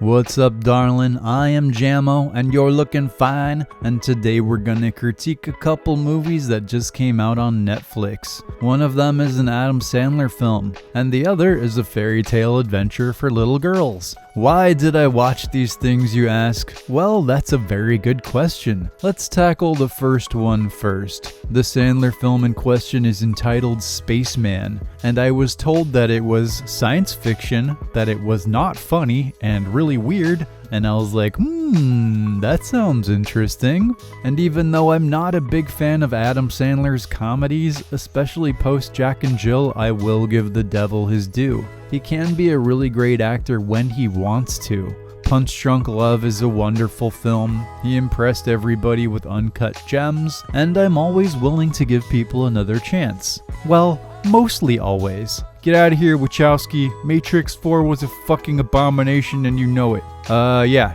What's up, darling? I am Jammo, and you're looking fine. And today we're gonna critique a couple movies that just came out on Netflix. One of them is an Adam Sandler film, and the other is a fairy tale adventure for little girls. Why did I watch these things, you ask? Well, that's a very good question. Let's tackle the first one first. The Sandler film in question is entitled Spaceman, and I was told that it was science fiction, that it was not funny, and really weird, and I was like, that sounds interesting. And even though I'm not a big fan of Adam Sandler's comedies, especially post Jack and Jill, I will give the devil his due. He can be a really great actor when he wants to. Punch Drunk Love is a wonderful film. He impressed everybody with Uncut Gems, and I'm always willing to give people another chance. Well, mostly always. Get out of here, Wachowski. Matrix 4 was a fucking abomination and you know it.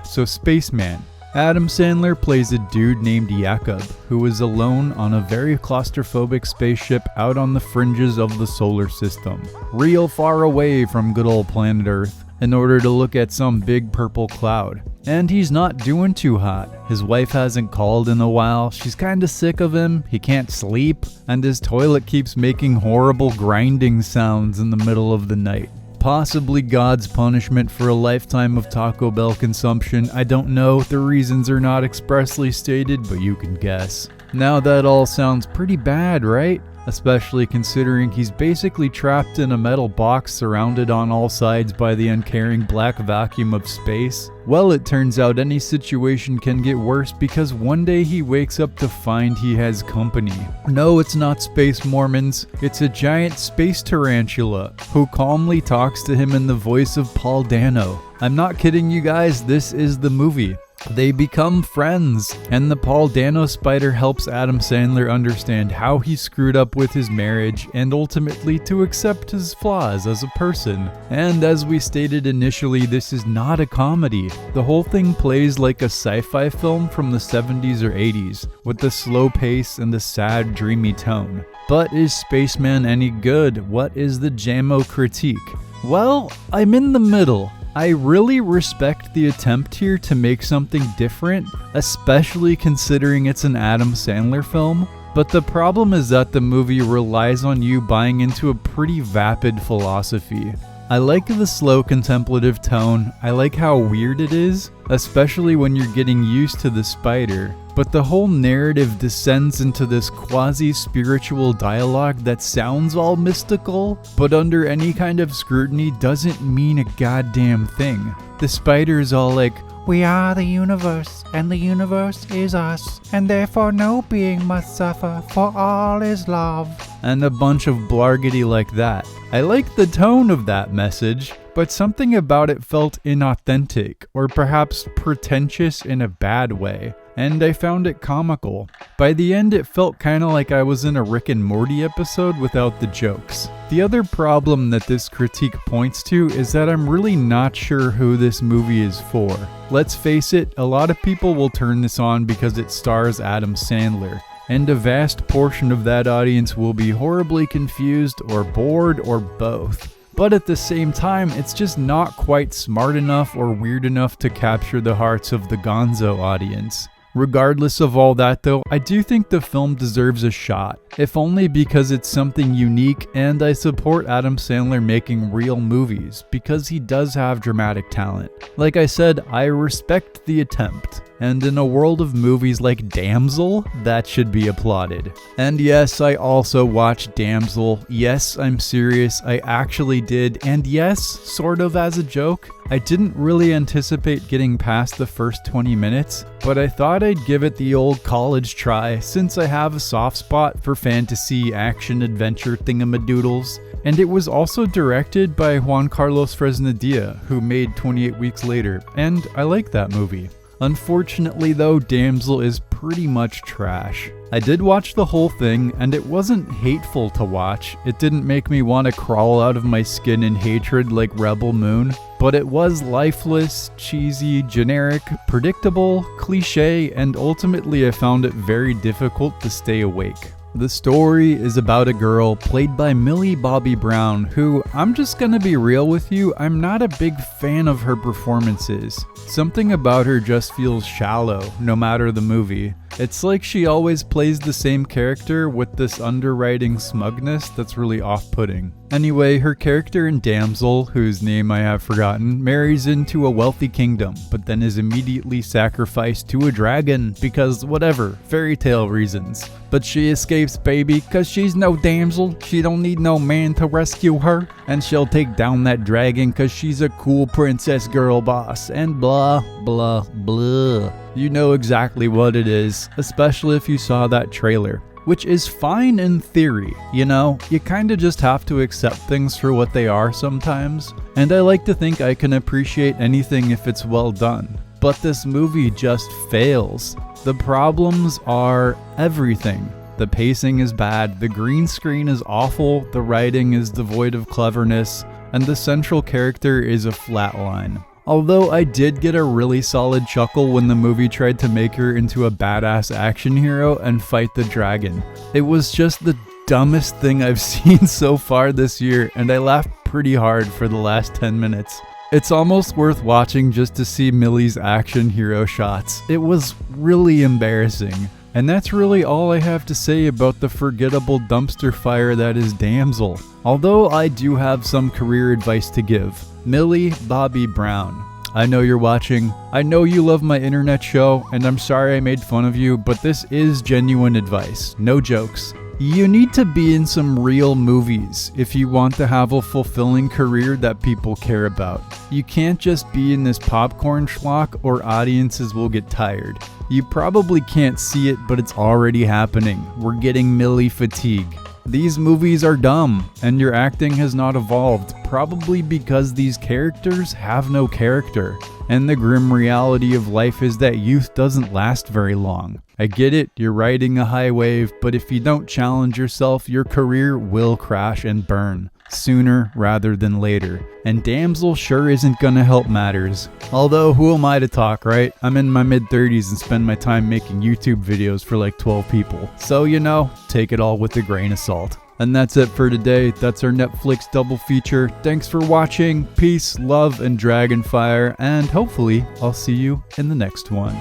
So Spaceman. Adam Sandler plays a dude named Jakob, who is alone on a very claustrophobic spaceship out on the fringes of the solar system, real far away from good old planet Earth, in order to look at some big purple cloud. And he's not doing too hot. His wife hasn't called in a while, she's kinda sick of him, he can't sleep, and his toilet keeps making horrible grinding sounds in the middle of the night. Possibly God's punishment for a lifetime of Taco Bell consumption. I don't know, the reasons are not expressly stated, but you can guess. Now that all sounds pretty bad, right? Especially considering he's basically trapped in a metal box surrounded on all sides by the uncaring black vacuum of space. Well, it turns out any situation can get worse because one day he wakes up to find he has company. No, it's not space Mormons, it's a giant space tarantula who calmly talks to him in the voice of Paul Dano. I'm not kidding you guys, this is the movie. They become friends, and the Paul Dano spider helps Adam Sandler understand how he screwed up with his marriage and ultimately to accept his flaws as a person. And as we stated initially, this is not a comedy. The whole thing plays like a sci-fi film from the 70s or 80s, with a slow pace and a sad, dreamy tone. But is Spaceman any good? What is the Jammo critique? Well, I'm in the middle. I really respect the attempt here to make something different, especially considering it's an Adam Sandler film, but the problem is that the movie relies on you buying into a pretty vapid philosophy. I like the slow contemplative tone, I like how weird it is, especially when you're getting used to the spider, but the whole narrative descends into this quasi-spiritual dialogue that sounds all mystical, but under any kind of scrutiny doesn't mean a goddamn thing. The spider's all like, "We are the universe, and the universe is us, and therefore no being must suffer, for all is love," and a bunch of blargety like that. I like the tone of that message, but something about it felt inauthentic, or perhaps pretentious in a bad way, and I found it comical. By the end, it felt kinda like I was in a Rick and Morty episode without the jokes. The other problem that this critique points to is that I'm really not sure who this movie is for. Let's face it, a lot of people will turn this on because it stars Adam Sandler, and a vast portion of that audience will be horribly confused or bored or both. But at the same time, it's just not quite smart enough or weird enough to capture the hearts of the gonzo audience. Regardless of all that though, I do think the film deserves a shot, if only because it's something unique, and I support Adam Sandler making real movies, because he does have dramatic talent. Like I said, I respect the attempt, and in a world of movies like Damsel, that should be applauded. And yes, I also watched Damsel. Yes, I'm serious, I actually did, and yes, sort of as a joke. I didn't really anticipate getting past the first 20 minutes, but I thought I'd give it the old college try since I have a soft spot for fantasy, action, adventure thingamadoodles. And it was also directed by Juan Fresnadillo, who made 28 Weeks Later, and I like that movie. Unfortunately though, Damsel is pretty much trash. I did watch the whole thing, and it wasn't hateful to watch. It didn't make me want to crawl out of my skin in hatred like Rebel Moon, but it was lifeless, cheesy, generic, predictable, cliche, and ultimately I found it very difficult to stay awake. The story is about a girl played by Millie Bobby Brown who, I'm just gonna be real with you, I'm not a big fan of her performances. Something about her just feels shallow, no matter the movie. It's like she always plays the same character with this underwriting smugness that's really off-putting. Anyway, her character in Damsel, whose name I have forgotten, marries into a wealthy kingdom, but then is immediately sacrificed to a dragon because whatever, fairy tale reasons. But she escapes, baby, cause she's no damsel, she don't need no man to rescue her, and she'll take down that dragon cause she's a cool princess girl boss, and blah, blah, blah. You know exactly what it is, especially if you saw that trailer. Which is fine in theory, you know? You kinda just have to accept things for what they are sometimes. And I like to think I can appreciate anything if it's well done. But this movie just fails. The problems are everything. The pacing is bad, the green screen is awful, the writing is devoid of cleverness, and the central character is a flatline. Although I did get a really solid chuckle when the movie tried to make her into a badass action hero and fight the dragon. It was just the dumbest thing I've seen so far this year, and I laughed pretty hard for the last 10 minutes. It's almost worth watching just to see Millie's action hero shots. It was really embarrassing. And that's really all I have to say about the forgettable dumpster fire that is Damsel. Although I do have some career advice to give. Millie Bobby Brown, I know you're watching. I know you love my internet show, and I'm sorry I made fun of you, but this is genuine advice. No jokes. You need to be in some real movies if you want to have a fulfilling career that people care about. You can't just be in this popcorn schlock or audiences will get tired. You probably can't see it, but it's already happening. We're getting Millie fatigue. These movies are dumb, and your acting has not evolved, probably because these characters have no character. And the grim reality of life is that youth doesn't last very long. I get it, you're riding a high wave, but if you don't challenge yourself, your career will crash and burn. Sooner rather than later. And Damsel sure isn't gonna help matters. Although, who am I to talk, right? I'm in my mid-30s and spend my time making YouTube videos for like 12 people. So, you know, take it all with a grain of salt. And that's it for today. That's our Netflix double feature. Thanks for watching. Peace, love, and Dragonfire. And hopefully, I'll see you in the next one.